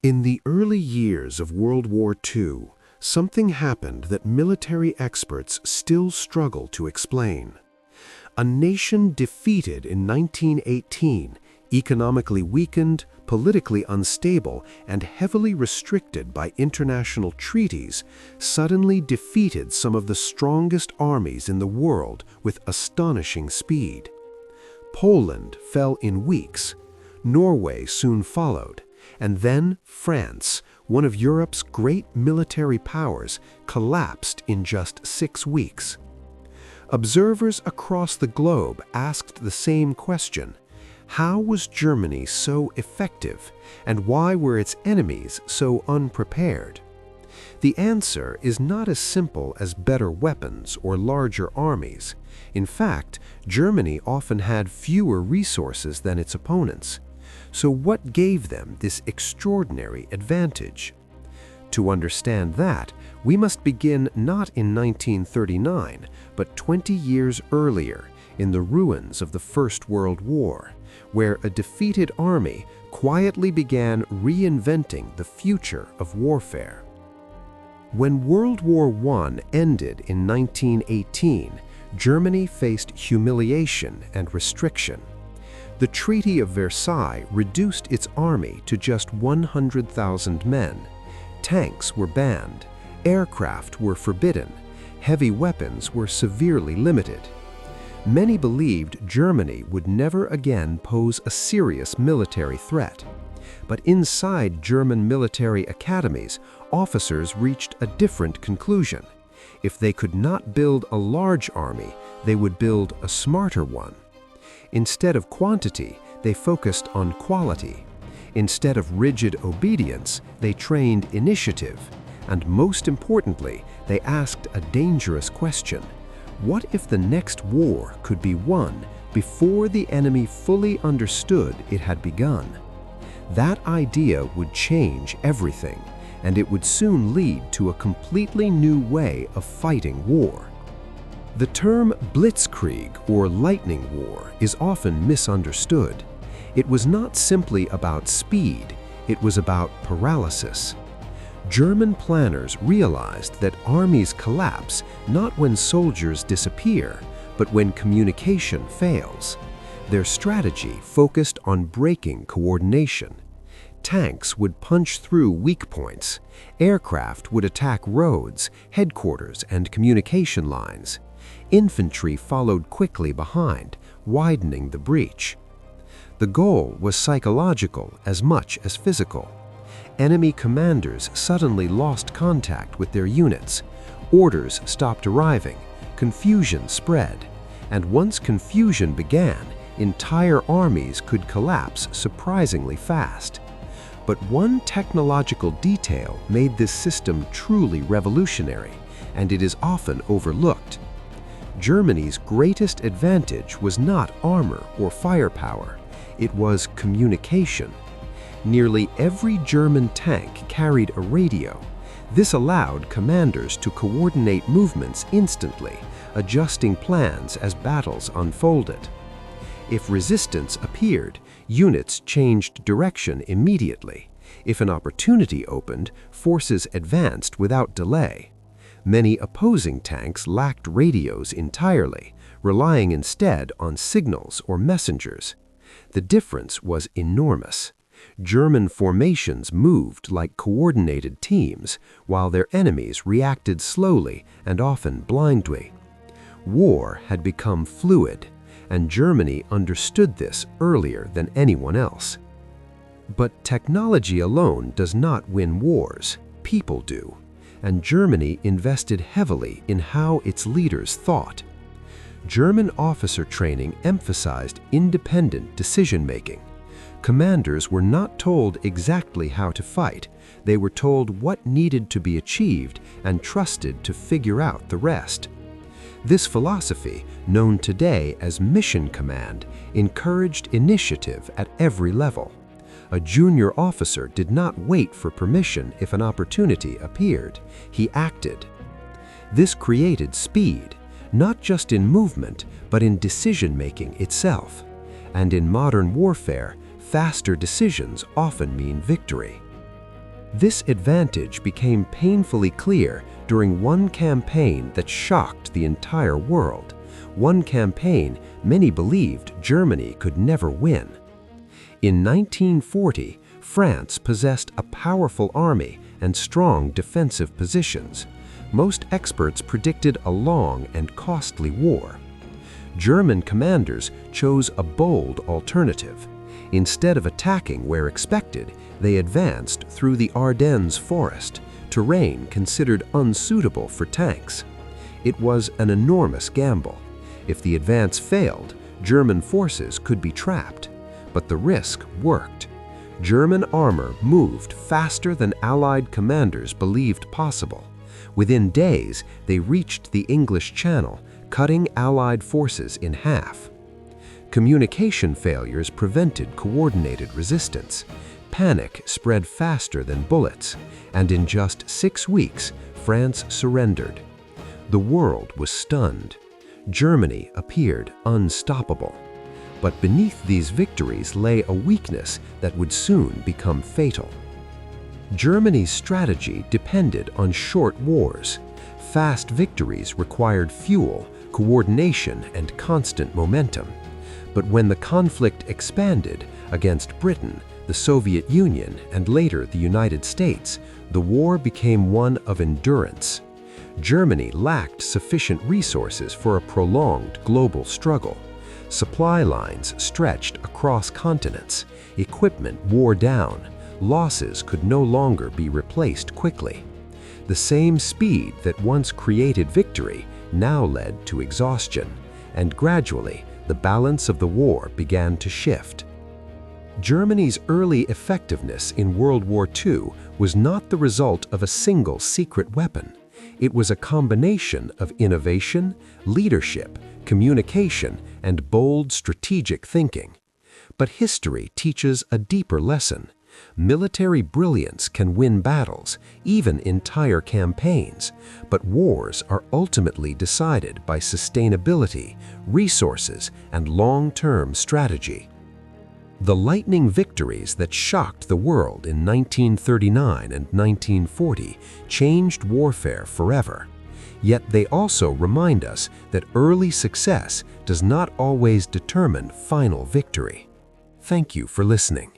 In the early years of World War II, something happened that military experts still struggle to explain. A nation defeated in 1918, economically weakened, politically unstable, and heavily restricted by international treaties, suddenly defeated some of the strongest armies in the world with astonishing speed. Poland fell in weeks. Norway soon followed. And then France, one of Europe's great military powers, collapsed in just 6 weeks. Observers across the globe asked the same question: how was Germany so effective, and why were its enemies so unprepared? The answer is not as simple as better weapons or larger armies. In fact, Germany often had fewer resources than its opponents. So what gave them this extraordinary advantage? To understand that, we must begin not in 1939, but 20 years earlier, in the ruins of the First World War, where a defeated army quietly began reinventing the future of warfare. When World War I ended in 1918, Germany faced humiliation and restriction. The Treaty of Versailles reduced its army to just 100,000 men. Tanks were banned, aircraft were forbidden, heavy weapons were severely limited. Many believed Germany would never again pose a serious military threat. But inside German military academies, officers reached a different conclusion. If they could not build a large army, they would build a smarter one. Instead of quantity, they focused on quality. Instead of rigid obedience, they trained initiative. And most importantly, they asked a dangerous question: what if the next war could be won before the enemy fully understood it had begun? That idea would change everything, and it would soon lead to a completely new way of fighting war. The term Blitzkrieg, or lightning war, is often misunderstood. It was not simply about speed, it was about paralysis. German planners realized that armies collapse not when soldiers disappear, but when communication fails. Their strategy focused on breaking coordination. Tanks would punch through weak points. Aircraft would attack roads, headquarters, and communication lines. Infantry followed quickly behind, widening the breach. The goal was psychological as much as physical. Enemy commanders suddenly lost contact with their units. Orders stopped arriving. Confusion spread. And once confusion began, entire armies could collapse surprisingly fast. But one technological detail made this system truly revolutionary, and it is often overlooked. Germany's greatest advantage was not armor or firepower, it was communication. Nearly every German tank carried a radio. This allowed commanders to coordinate movements instantly, adjusting plans as battles unfolded. If resistance appeared, units changed direction immediately. If an opportunity opened, forces advanced without delay. Many opposing tanks lacked radios entirely, relying instead on signals or messengers. The difference was enormous. German formations moved like coordinated teams, while their enemies reacted slowly and often blindly. War had become fluid, and Germany understood this earlier than anyone else. But technology alone does not win wars, people do. And Germany invested heavily in how its leaders thought. German officer training emphasized independent decision-making. Commanders were not told exactly how to fight, they were told what needed to be achieved and trusted to figure out the rest. This philosophy, known today as mission command, encouraged initiative at every level. A junior officer did not wait for permission if an opportunity appeared. He acted. This created speed, not just in movement, but in decision-making itself. And in modern warfare, faster decisions often mean victory. This advantage became painfully clear during one campaign that shocked the entire world, one campaign many believed Germany could never win. In 1940, France possessed a powerful army and strong defensive positions. Most experts predicted a long and costly war. German commanders chose a bold alternative. Instead of attacking where expected, they advanced through the Ardennes forest, terrain considered unsuitable for tanks. It was an enormous gamble. If the advance failed, German forces could be trapped. But the risk worked. German armor moved faster than Allied commanders believed possible. Within days, they reached the English Channel, cutting Allied forces in half. Communication failures prevented coordinated resistance. Panic spread faster than bullets, and in just 6 weeks, France surrendered. The world was stunned. Germany appeared unstoppable. But beneath these victories lay a weakness that would soon become fatal. Germany's strategy depended on short wars. Fast victories required fuel, coordination, and constant momentum. But when the conflict expanded against Britain, the Soviet Union, and later the United States, the war became one of endurance. Germany lacked sufficient resources for a prolonged global struggle. Supply lines stretched across continents, equipment wore down, losses could no longer be replaced quickly. The same speed that once created victory now led to exhaustion, and gradually the balance of the war began to shift. Germany's early effectiveness in World War II was not the result of a single secret weapon. It was a combination of innovation, leadership, communication, and bold strategic thinking. But history teaches a deeper lesson. Military brilliance can win battles, even entire campaigns, but wars are ultimately decided by sustainability, resources, and long-term strategy. The lightning victories that shocked the world in 1939 and 1940 changed warfare forever. Yet they also remind us that early success does not always determine final victory. Thank you for listening.